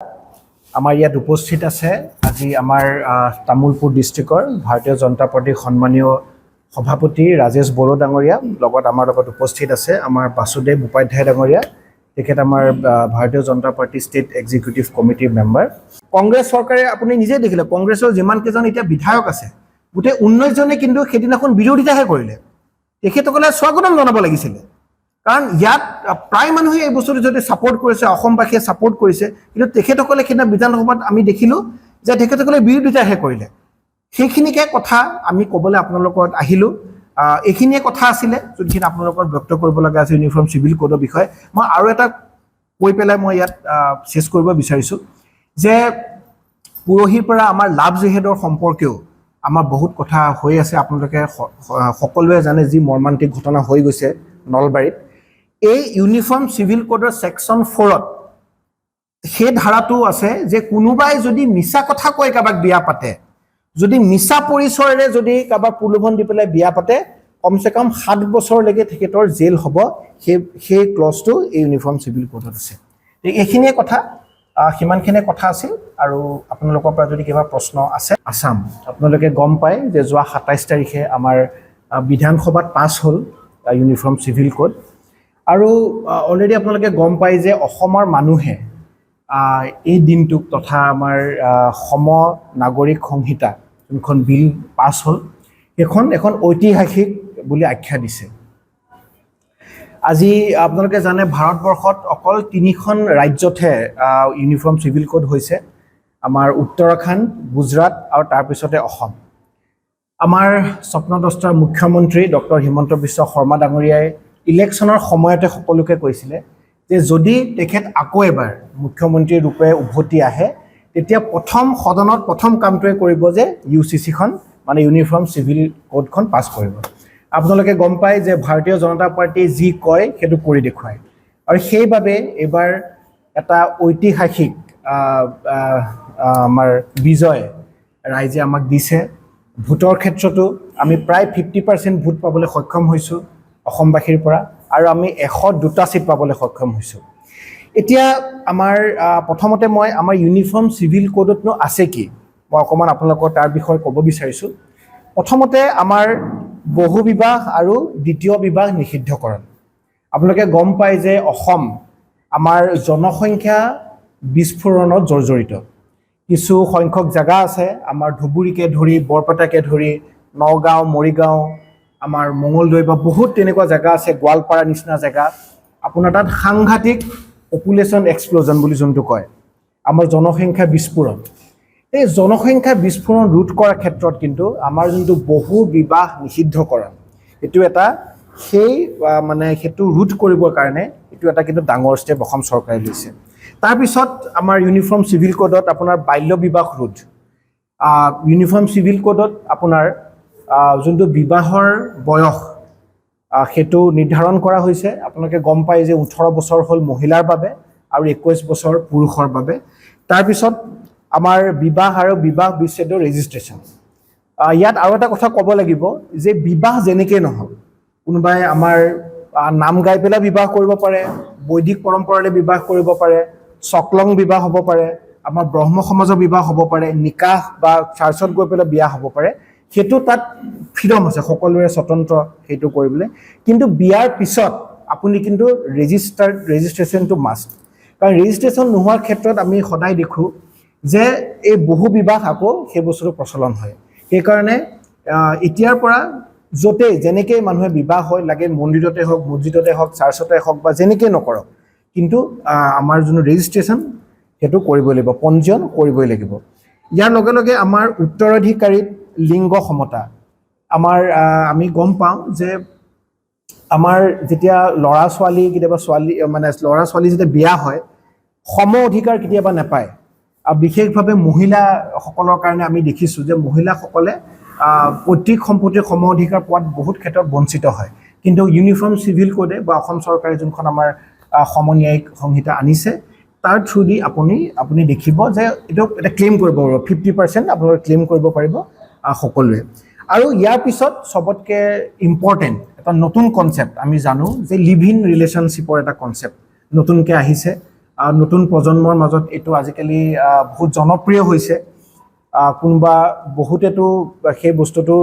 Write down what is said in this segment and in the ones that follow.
আমাৰ ইয়াত উপস্থিত আছে আজি আমাৰ তামুলপুৰ ডিষ্ট্ৰিক্টৰ ভাৰতীয় জনতা পাৰ্টিৰ সন্মানীয় সভাপতি ৰাজেশ বড়ো ডাঙৰীয়া লগত আমাৰ লগত উপস্থিত আছে আমাৰ বাসুদেৱ উপাধ্যায় ডাঙৰীয়া তেখেত আমাৰ ভাৰতীয় জনতা পাৰ্টি ষ্টেট এক্সিকিউটিভ কমিটিৰ মেম্বাৰ কংগ্ৰেছ চৰকাৰে আপুনি নিজে দেখিলে কংগ্ৰেছৰ যিমান কেইজন এতিয়া বিধায়ক আছে গোটেই 19 জনে কিন্তু সেইদিনাখন বিৰোধিতাহে কৰিলে তেখেতসকলে স্বাগতম জনাব লাগিছিল কাৰণ ইয়াত প্ৰায় মানুহে এই বস্তুটো যদি সাপোৰ্ট কৰিছে অসমবাসীয়ে সাপোৰ্ট কৰিছে কিন্তু তেখেতসকলে কিনা বিধানসভাত আমি দেখিলো যে তেখেতসকলে বিৰোধিতাহে কৰিলে সেইখিনিকে কথা আমি ক'বলৈ আপোনালোকৰ আহিলো এইখিনিয়ে কথা আছিল যদি আপোনালোকৰ ব্যক্ত কৰিব লগা আছে ইউনিফৰ্ম সিভিল কোডৰ বিষয়ে মই আৰু এটা কৈ পেলাই মই ইয়াত শেষ কৰিব বিচাৰিছো যে পুৰহিৰ পৰা আমাৰ লাভ জেহেদৰ সম্পৰ্কেও আমাৰ বহুত কথা হৈ আছে আপোনালোকে সকলোৱে জানে যি মৰ্মান্তিক ঘটনা হৈ গৈছে নলবাৰীত এই ইউনিফৰ্ম সিভিল কোডৰ সেকশন 4ত সেই ধাৰাটো আছে যে কোনোবাই যদি মিছা কথা কয় কাবাক বিয়া পাতে যদি মিছা পৰিচয়ৰে যদি কাবাক পুলুভন দি পেলাই বিয়া পাতে কমসে কম 7 বছৰলৈকে তেখেতৰ জেল হ'ব সেই ক্লজটো এই ইউনিফৰ্ম সিভিল কোডত আছে এইখিনিয়ে কথা হিমানখিনে কথা আছিল আৰু আপোনালোকৰ পৰা যদি কিবা প্ৰশ্ন আছে আসাম আপোনালোকে গম পায় যে যোৱা 27 তাৰিখে আমাৰ বিধানসভাত পাছ হ'ল ইউনিফৰ্ম সিভিল কোড আৰু অলৰেডি আপোনালোকে গম পায় যে অসমৰ মানুহে এই দিনটোক তথা আমাৰ সম নাগৰিক সংহিতা যোনখন বিল পাছ হ'ল এখন ঐতিহাসিক বুলি আখ্যা দিছে আজি আপোনালোকে জানে ভাৰতবৰ্ষত অকল 3খন ৰাজ্যতহে ইউনিফৰ্ম সিভিল কোড হৈছে আমাৰ উত্তৰাখণ্ড গুজৰাট আৰু তাৰ পিছতে অসম আমাৰ স্বপ্নদ্ৰষ্টাৰ মুখ্যমন্ত্ৰী ডক্টৰ হিমন্ত বিশ্ব শৰ্মা ডাঙৰীয়াই ইলেকশ্যনৰ সময়তে সকলোকে কৈছিলে যে যদি তেখেত আকৌ এবাৰ মুখ্যমন্ত্ৰী ৰূপে উভতি আহে তেতিয়া প্ৰথম সদনত প্ৰথম কামটোৱে কৰিব যে ইউচিচিখন মানে ইউনিফৰ্ম সিভিল কোডখন পাছ কৰিব আপোনালোকে গম পায় যে ভাৰতীয় জনতা পাৰ্টি যি কয় সেইটো কৰি দেখুৱায় আৰু সেইবাবে এবাৰ এটা ঐতিহাসিক আমাৰ বিজয় ৰাইজে আমাক দিছে ভোটৰ ক্ষেত্ৰতো আমি প্ৰায় 50% ভোট পাবলৈ সক্ষম হৈছোঁ অসমবাসীৰ পৰা আৰু আমি 102টা সিট পাবলৈ সক্ষম হৈছোঁ এতিয়া আমাৰ প্ৰথমতে মই আমাৰ ইউনিফৰ্ম সিভিল কোডতনো আছে কি মই অকমান আপোনালোকৰ তাৰ বিষয়ে ক'ব বিচাৰিছোঁ প্ৰথমতে আমাৰ বহু বিবাহ আৰু দ্বিতীয় বিবাহ নিষিদ্ধকৰণ আপোনালোকে গম পায় যে অসম আমাৰ জনসংখ্যা বিস্ফোৰণত জৰ্জৰিত কিছু সংখ্যক জায়গা আছে আমাৰ ধুবুৰীকে ধৰি বৰপেটাকে ধৰি নগাঁও মৰিগাঁও আমাৰ মঙ্গলদৈ বা বহুত তেনেকুৱা জায়গা আছে গোৱালপাৰা নিচিনা জায়গা আপোনাৰ তাত সাংঘাতিক পপুলেশ্যন এক্সপ্লোজন বুলি যোনটো কয় আমাৰ জনসংখ্যা বিস্ফোৰণ এই জনসংখ্যা বিস্ফোৰণ ৰোধ কৰাৰ ক্ষেত্ৰত কিন্তু আমাৰ যোনটো বহু বিবাহ নিষিদ্ধকৰণ এইটো এটা সেই মানে সেইটো ৰোধ কৰিবৰ কাৰণে এইটো এটা কিন্তু ডাঙৰ ষ্টেপ অসম চৰকাৰে লৈছে তাৰপিছত আমাৰ ইউনিফৰ্ম সিভিল কোডত আপোনাৰ বাল্য বিবাহ ৰোধ ইউনিফৰ্ম সিভিল কোডত আপোনাৰ যোনটো বিবাহৰ বয়স সেইটো নিৰ্ধাৰণ কৰা হৈছে আপোনালোকে গম পায় যে 18 বছৰ হ'ল মহিলাৰ বাবে আৰু 21 বছৰ পুৰুষৰ বাবে তাৰপিছত আমাৰ বিবাহ আৰু বিবাহ বিচ্ছেদৰ ৰেজিষ্ট্ৰেশ্যন ইয়াত আৰু এটা কথা ক'ব লাগিব যে বিবাহ যেনেকে নহওক কোনোবাই আমাৰ নাম গাই পেলাই বিবাহ কৰিব পাৰে বৈদিক পৰম্পৰাৰে বিবাহ কৰিব পাৰে চকলং বিবাহ হ'ব পাৰে আমাৰ ব্ৰহ্ম সমাজৰ বিবাহ হ'ব পাৰে নিকাহ বা চাৰ্চত গৈ পেলাই বিয়া হ'ব পাৰে সেইটো তাত ফ্ৰীডম আছে সকলোৰে স্বতন্ত্ৰ সেইটো কৰিবলৈ কিন্তু বিয়াৰ পিছত আপুনি কিন্তু ৰেজিষ্ট্ৰেশ্যনটো মাষ্ট কাৰণ ৰেজিষ্ট্ৰেশ্যন নোহোৱাৰ ক্ষেত্ৰত আমি সদায় দেখো যে এই বহু বিবাহ আকৌ সেই বস্তুটো প্ৰচলন হয় সেইকাৰণে এতিয়াৰ পৰা য'তে যেনেকে মানুহে বিবাহ হয় লাগে মন্দিৰতে হওক মছজিদতে হওক চাৰ্চতে হওক বা যেনেকে নকৰক কিন্তু আমাৰ যোন ৰেজিষ্ট্ৰেশ্যন সেইটো কৰিবই লাগিব পঞ্জীয়ন কৰিবই লাগিব ইয়াৰ লগে লগে আমাৰ উত্তৰাধিকাৰীত লিংগ সমতা আমাৰ আমি গম পাওঁ যে আমাৰ যেতিয়া ল'ৰা ছোৱালী কেতিয়াবা ছোৱালী মানে ল'ৰা ছোৱালী যেতিয়া বিয়া হয় সম অধিকাৰ কেতিয়াবা নাপায় আৰু বিশেষভাৱে মহিলাসকলৰ কাৰণে আমি দেখিছোঁ যে মহিলাসকলে পৈতৃক সম্পত্তিৰ সম অধিকাৰ পোৱাত বহুত ক্ষেত্ৰত বঞ্চিত হয় কিন্তু ইউনিফৰ্ম সিভিল কোডে বা অসম চৰকাৰে যোনখন আমাৰ সমন্যায়িক সংহিতা আনিছে তাৰ থ্ৰুদি আপুনি দেখিব যে এইটো এটা ক্লেইম কৰিব পাৰিব 50% আপোনালোকে ক্লেইম কৰিব পাৰিব সকলোৱে আৰু ইয়াৰ পিছত সবতকে ইম্পৰ্টেণ্ট এটা নতুন কনসেপ্ট আমি জানো যে লিভ ইন ৰিলেশনশ্বিপৰ এটা কনসেপ্ট নতুনকৈ আহিছে নতুন প্ৰজন্মৰ মাজত এইটো আজিকালি বহুত জনপ্ৰিয় হৈছে কোনোবা বহুতেতো সেই বস্তুটো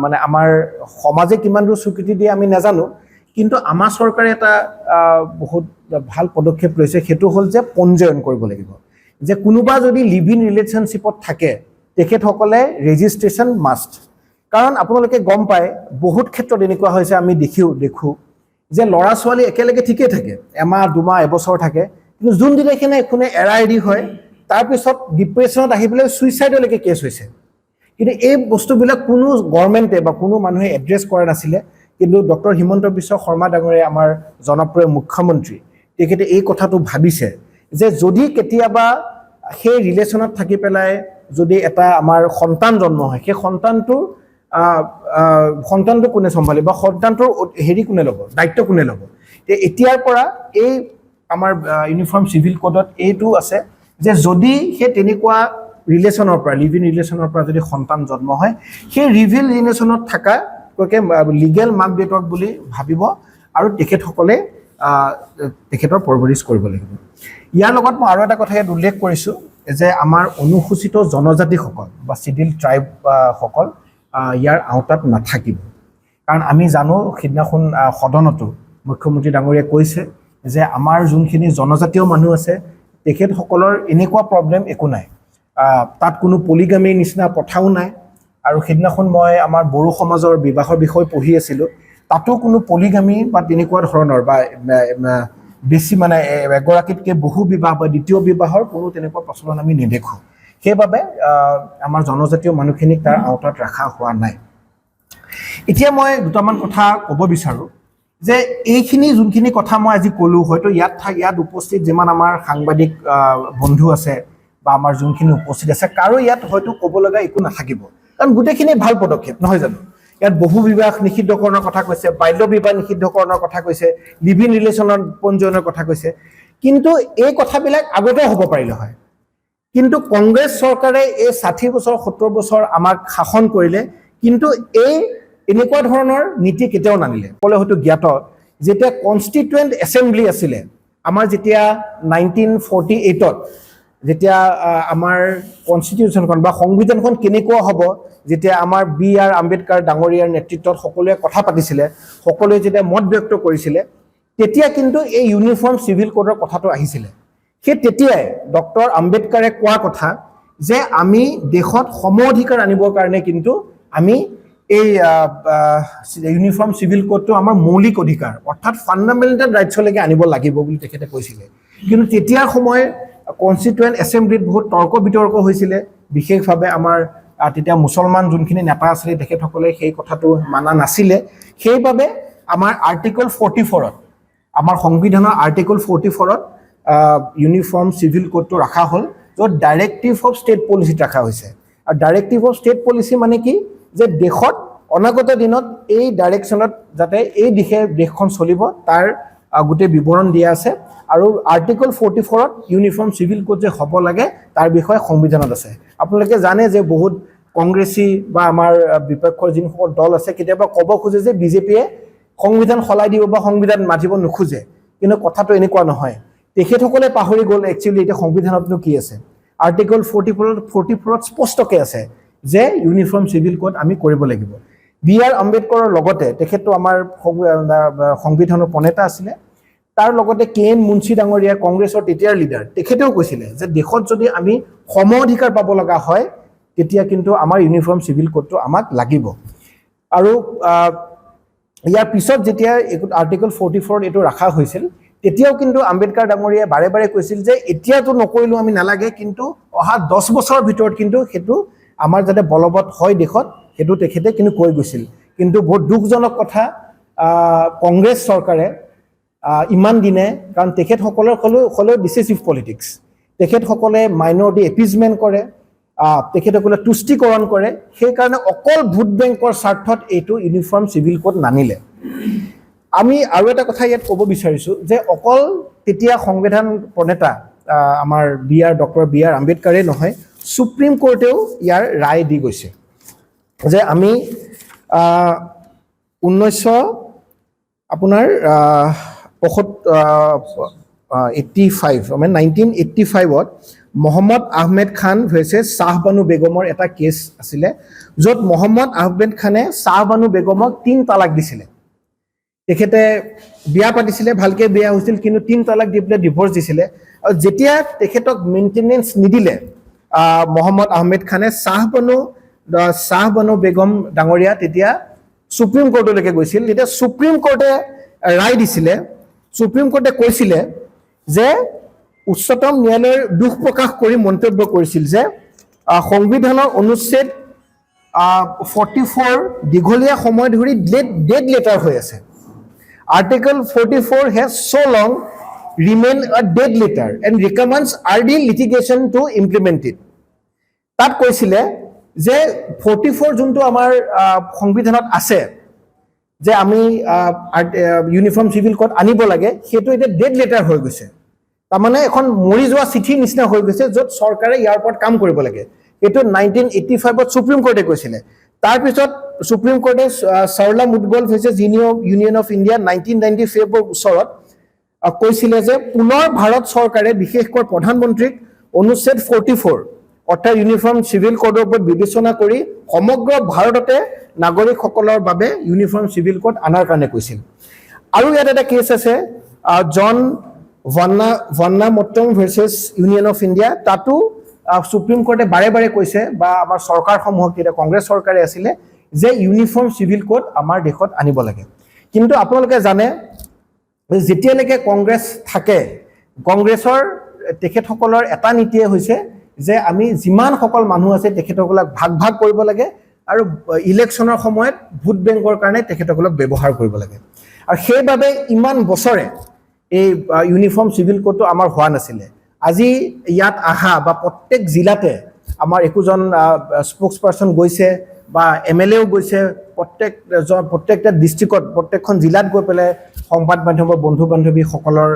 মানে আমাৰ সমাজে কিমান দূৰ স্বীকৃতি দিয়ে আমি নাজানো কিন্তু আমাৰ চৰকাৰে এটা বহুত ভাল পদক্ষেপ লৈছে সেইটো হ'ল যে পঞ্জীয়ন কৰিব লাগিব যে কোনোবা যদি লিভ ইন ৰিলেশ্যনশ্বিপত থাকে তেখেতসকলে ৰেজিষ্ট্ৰেশ্যন মাষ্ট কাৰণ আপোনালোকে গম পায় বহুত ক্ষেত্ৰত এনেকুৱা হৈছে আমি দেখো যে ল'ৰা ছোৱালী একেলগে ঠিকই থাকে এমাহ দুমাহ এবছৰ থাকে কিন্তু যোনদিনা এখনে এৰা এৰি হয় তাৰপিছত ডিপ্ৰেশ্যনত আহি পেলাই ছুইচাইডলৈকে কেছ হৈছে কিন্তু এই বস্তুবিলাক কোনো গভৰ্ণমেণ্টে বা কোনো মানুহে এড্ৰেছ কৰা নাছিলে কিন্তু ডক্টৰ হিমন্ত বিশ্ব শৰ্মা ডাঙৰীয়া আমাৰ জনপ্ৰিয় মুখ্যমন্ত্ৰী তেখেতে এই কথাটো ভাবিছে যে যদি কেতিয়াবা সেই ৰিলেশ্যনত থাকি পেলাই যদি এটা আমাৰ সন্তান জন্ম হয় সেই সন্তানটো কোনে চম্ভালিব বা সন্তানটোৰ হেৰি কোনে ল'ব দায়িত্ব কোনে ল'ব এতিয়াৰ পৰা এই আমাৰ ইউনিফৰ্ম চিভিল কোডত এইটো আছে যে যদি সেই তেনেকুৱা ৰিলেশ্যনৰ পৰা লিভ ইন ৰিলেশ্যনৰ পৰা যদি সন্তান জন্ম হয় সেই লিভিল ৰিলেশ্যনত থকা লিগেল মাক দেউতাক বুলি ভাবিব আৰু তেখেতসকলে তেখেতৰ পৰৱৰিছ কৰিব লাগিব ইয়াৰ লগত মই আৰু এটা কথা ইয়াত উল্লেখ কৰিছোঁ যে আমাৰ অনুসূচিত জনজাতিসকল বা চিডিল ট্ৰাইবসকল ইয়াৰ আওতাত নাথাকিব কাৰণ আমি জানো সিদিনাখন সদনতো মুখ্যমন্ত্ৰী ডাঙৰীয়াই কৈছে যে আমাৰ যোনখিনি জনজাতীয় মানুহ আছে তেখেতসকলৰ এনেকুৱা প্ৰব্লেম একো নাই তাত কোনো পলিগামীৰ নিচিনা প্ৰথাও নাই আৰু সিদিনাখন মই আমাৰ বড়ো সমাজৰ বিবাহৰ বিষয়ে পঢ়ি আছিলোঁ তাতো কোনো পলিগামী বা তেনেকুৱা ধৰণৰ বা বেছি মানে এগৰাকীতকৈ বহু বিবাহ বা দ্বিতীয় বিবাহৰ কোনো তেনেকুৱা প্ৰচলন আমি নেদেখোঁ সেইবাবে আমাৰ জনজাতীয় মানুহখিনিক তাৰ আওতাত ৰখা হোৱা নাই এতিয়া মই দুটামান কথা ক'ব বিচাৰোঁ যে এইখিনি যোনখিনি কথা মই আজি ক'লোঁ হয়তো ইয়াত উপস্থিত যিমান আমাৰ সাংবাদিক বন্ধু আছে বা আমাৰ যোনখিনি উপস্থিত আছে কাৰো ইয়াত হয়তো ক'ব লগা একো নাথাকিব কাৰণ গোটেইখিনি ভাল পদক্ষেপ নহয় জানো ইয়াত বহু বিবাহ নিষিদ্ধকৰণৰ কথা কৈছে বাল্য বিবাহ নিষিদ্ধকৰণৰ কথা কৈছে লিভ ইন ৰিলেশ্যনৰ পঞ্জীয়নৰ কথা কৈছে কিন্তু এই কথাবিলাক আগতে হ'ব পাৰিলে হয় কিন্তু কংগ্ৰেছ চৰকাৰে এই 60 বছৰ 70 বছৰ আমাক শাসন কৰিলে কিন্তু এই এনেকুৱা ধৰণৰ নীতি কেতিয়াও নানিলে ক'লে হয়তো জ্ঞাত যেতিয়া কনষ্টিটুৱেণ্ট এছেম্বলি আছিলে আমাৰ যেতিয়া 1948ত যেতিয়া আমাৰ কনষ্টিটিউশ্যনখন বা সংবিধানখন কেনেকুৱা হ'ব যেতিয়া আমাৰ B.R. আম্বেদকাৰ ডাঙৰীয়াৰ নেতৃত্বত সকলোৱে কথা পাতিছিলে সকলোৱে যেতিয়া মত ব্যক্ত কৰিছিলে তেতিয়া কিন্তু এই ইউনিফৰ্ম চিভিল কোডৰ কথাটো আহিছিলে সেই তেতিয়াই ডক্টৰ আম্বেদকাৰে কোৱা কথা যে আমি দেশত সম অধিকাৰ আনিবৰ কাৰণে কিন্তু আমি এই ইউনিফৰ্ম চিভিল কোডটো আমাৰ মৌলিক অধিকাৰ অৰ্থাৎ ফাণ্ডামেণ্টেল ৰাইটছলৈকে আনিব লাগিব বুলি তেখেতে কৈছিলে কিন্তু তেতিয়াৰ সময় কনষ্টিটুৱেণ্ট এছেম্বলিত বহুত তৰ্ক বিতৰ্ক হৈছিলে বিশেষভাৱে আমাৰ তেতিয়া মুছলমান যোনখিনি নেতা আছিলে তেখেতসকলে সেই কথাটো মানা নাছিলে সেইবাবে আমাৰ আৰ্টিকল 44ত আমাৰ সংবিধানৰ আৰ্টিকল 44ত ইউনিফৰ্ম চিভিল কোডটো ৰখা হ'ল য'ত ডাইৰেক্টিভ অফ ষ্টেট পলিচিত ৰখা হৈছে আৰু ডাইৰেক্টিভ অফ ষ্টেট পলিচি মানে কি যে দেশত অনাগত দিনত এই ডাইৰেকশ্যনত যাতে এই দিশে দেশখন চলিব তাৰ গোটেই বিৱৰণ দিয়া আছে আৰু আৰ্টিকল 44ত ইউনিফৰ্ম চিভিল কোড যে হ'ব লাগে তাৰ বিষয়ে সংবিধানত আছে আপোনালোকে জানে যে বহুত কংগ্ৰেছী বা আমাৰ বিপক্ষৰ যিসকল দল আছে কেতিয়াবা ক'ব খোজে যে বিজেপিয়ে সংবিধান সলাই দিব বা সংবিধান মাতিব নোখোজে কিন্তু কথাটো এনেকুৱা নহয় তেখেতসকলে পাহৰি গ'ল একচুৱেলি এতিয়া সংবিধানতনো কি আছে আৰ্টিকল 44ত স্পষ্টকৈ আছে যে ইউনিফৰ্ম চিভিল কোড আমি কৰিব লাগিব B.R. আম্বেদকাৰৰ লগতে তেখেতটো আমাৰ সংবিধানৰ প্ৰণেতা আছিলে তাৰ লগতে K.N. মুন্সী ডাঙৰীয়া কংগ্ৰেছৰ তেতিয়াৰ লিডাৰ তেখেতেও কৈছিলে যে দেশত যদি আমি সম অধিকাৰ পাব লগা হয় তেতিয়া কিন্তু আমাৰ ইউনিফৰ্ম চিভিল কোডটো আমাক লাগিব আৰু ইয়াৰ পিছত যেতিয়া আৰ্টিকল 44ত এইটো ৰখা হৈছিল তেতিয়াও কিন্তু আম্বেদকাৰ ডাঙৰীয়াই বাৰে বাৰে কৈছিল যে এতিয়াতো নকৰিলোঁ আমি নালাগে কিন্তু অহা 10 বছৰৰ ভিতৰত কিন্তু সেইটো আমাৰ যাতে বলবৎ হয় দেশত সেইটো তেখেতে কিন্তু কৈ গৈছিল কিন্তু বহুত দুখজনক কথা কংগ্ৰেছ চৰকাৰে ইমান দিনে কাৰণ তেখেতসকলৰ হ'লেও ডিসেসিভ পলিটিক্স তেখেতসকলে মাইনৰিটি এপিজমেণ্ট কৰে তেখেতসকলে তুষ্টিকৰণ কৰে সেইকাৰণে অকল ভোট বেংকৰ স্বাৰ্থত এইটো ইউনিফৰ্ম চিভিল কোড নানিলে আমি আৰু এটা কথা ইয়াত ক'ব বিচাৰিছোঁ যে অকল তেতিয়া সংবিধান প্ৰণেতা আমাৰ ডক্টৰ B.R. আম্বেদকাৰে নহয় সুপ্ৰিম কোৰ্টেও ইয়াৰ ৰায় দি গৈছে যে আমি 1900 আপোনাৰ 85 মানে 1985ত মহম্মদ আহমেদ খান ভাৰ্চেছ শ্বাহবানু বেগমৰ এটা কেছ আছিলে য'ত মহম্মদ আহমেদ খানে শ্বাহবানু বেগমক 3 তালাক দিছিলে তেখেতে বিয়া পাতিছিলে ভালকে বিয়া হৈছিল কিন্তু 3 তালাক দি পেলাই ডিভোৰ্স দিছিলে আৰু যেতিয়া তেখেতক মেইনটেনেন্স নিদিলে মহম্মদ আহমেদ খানে শ্বাহবানু বেগম ডাঙৰীয়া তেতিয়া সুপ্ৰিম কোৰ্টলৈকে গৈছিল তেতিয়া সুপ্ৰিম কোৰ্টে ৰায় দিছিলে সুপ্ৰিম কোৰ্টে কৈছিলে যে উচ্চতম ন্যায়ালয়ৰ দুখ প্ৰকাশ কৰি মন্তব্য কৰিছিল যে সংবিধানৰ অনুচ্ছেদ 44 দীঘলীয়া সময় ধৰি ডেড লেটাৰ হৈ আছে Article 44 has so long remained a dead letter and recommends RD litigation to implement it. তাত কৈছিলে যে 44 যোনটো আমাৰ সংবিধানত আছে যে আমি ইউনিফৰ্ম সিভিল কোড আনিব লাগে সেইটো এটা ডেড লেটাৰ হৈ গৈছে তাৰমানে এখন মৰি যোৱা চিঠি নিচিনা হৈ গৈছে য'ত চৰকাৰে ইয়াৰ ওপৰত কাম কৰিব লাগে এইটো 1985ত সুপ্ৰিম কোৰ্টে কৈছিলে তাৰ পিছত সুপ্ৰিম কোৰ্টে Sarala Mudgal versus union of India 1995 বছৰত কৈছিলে যে পুনৰ ভাৰত চৰকাৰে বিশেষকৈ প্ৰধানমন্ত্ৰীক অনুচ্ছেদ 44 অৰ্থাৎ ইউনিফৰ্ম সিভিল কোডৰ ওপৰত বিবেচনা কৰি সমগ্ৰ ভাৰততে নাগৰিকসকলৰ বাবে ইউনিফৰ্ম সিভিল কোড আনাৰ কাৰণে কৈছিল আৰু ইয়াত এটা কেছ আছে জন ভান্নামট্টম ভাৰ্চেছ ইউনিয়ন অফ ইণ্ডিয়া তাতো সুপ্ৰিম কোৰ্টে বাৰে বাৰে কৈছে বা আমাৰ চৰকাৰসমূহক যেতিয়া কংগ্ৰেছ চৰকাৰে আছিলে যে ইউনিফৰ্ম সিভিল কোড আমাৰ দেশত আনিব লাগে কিন্তু আপোনালোকে জানে যেতিয়ালৈকে কংগ্ৰেছ থাকে কংগ্ৰেছৰ তেখেতসকলৰ এটা নীতিয়ে হৈছে যে আমি যিমান সকল মানুহ আছে তেখেতসকলক ভাগ কৰিব লাগে আৰু ইলেকশ্যনৰ সময়ত ভোট বেংকৰ কাৰণে তেখেতসকলক ব্যৱহাৰ কৰিব লাগে আৰু সেইবাবে ইমান বছৰে এই ইউনিফৰ্ম সিভিল কোডটো আমাৰ হোৱা নাছিলে আজি ইয়াত আহা বা প্ৰত্যেক জিলাতে আমাৰ একোজন স্পোক্সপাৰসন গৈছে বা এমএলএও গৈছে প্ৰত্যেকটা ডিস্ট্ৰিক্টত প্ৰত্যেকখন জিলাত গৈ পেলাই সংবাদ মাধ্যমৰ বন্ধু বান্ধৱী সকলৰ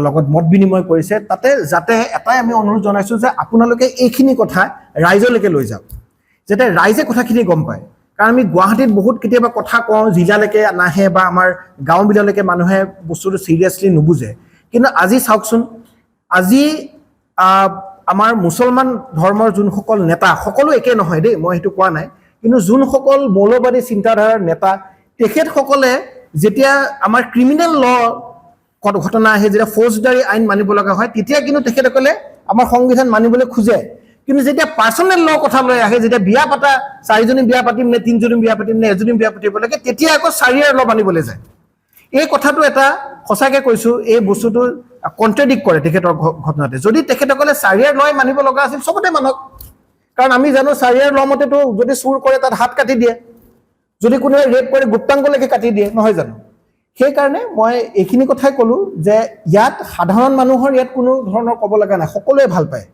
লগত মত বিনিময় কৰিছে তাতে যাতে এটাই আমি অনুৰোধ জনাইছো যে আপোনালোকে এইখিনি কথা ৰাইজলৈকে লৈ যাওক যাতে ৰাইজে কথাখিনি গম পায় কাৰণ আমি গুৱাহাটীত বহুত কেতিয়াবা কথা কওঁ জিলালৈকে নাহে বা আমাৰ গাঁওবিলালৈকে মানুহে বস্তুটো সিৰিয়াসলি নুবুজে কিন্তু আজি চাওকচোন আজি আমাৰ মুছলমান ধৰ্মৰ যোনসকল নেতা সকলো একে নহয় দেই মই সেইটো কোৱা নাই কিন্তু যোনসকল মৌলবাদী চিন্তাধাৰাৰ নেতা তেখেতসকলে যেতিয়া আমাৰ ক্ৰিমিনেল ল ঘটনা আহে যেতিয়া ফৌজদাৰী আইন মানিব লগা হয় তেতিয়া কিন্তু তেখেতসকলে আমাৰ সংবিধান মানিবলৈ খোজে কিন্তু যেতিয়া পাৰ্সোনেল ল কথা লৈ আহে যেতিয়া বিয়া পাতা 4জনী বিয়া পাতিম নে 3জনী বিয়া পাতিম নে এজনী বিয়া পাতিব লাগে তেতিয়া আকৌ চাৰিয়াৰ ল মানিবলৈ যায় এই কথাটো এটা সঁচাকৈ কৈছো এই বস্তুটো কন্ট্ৰাডিক্ট কৰে তেখেতৰ ঘটনাতে যদি তেখেতসকলে চাৰিয়াৰ লয় মানিব লগা আছিল সবতে মানক কাৰণ আমি জানো চাৰিয়াৰ ল মতেতো যদি চুৰ কৰে তাত হাত কাটি দিয়ে যদি কোনোৱে ৰেপ কৰে গুপ্তাংগলৈকে কাটি দিয়ে নহয় জানো সেই কাৰণে মই এইখিনি কথাই ক'লো যে ইয়াত সাধাৰণ মানুহৰ ইয়াত কোনো ধৰণৰ ক'ব লগা নাই সকলোৱে ভাল পায়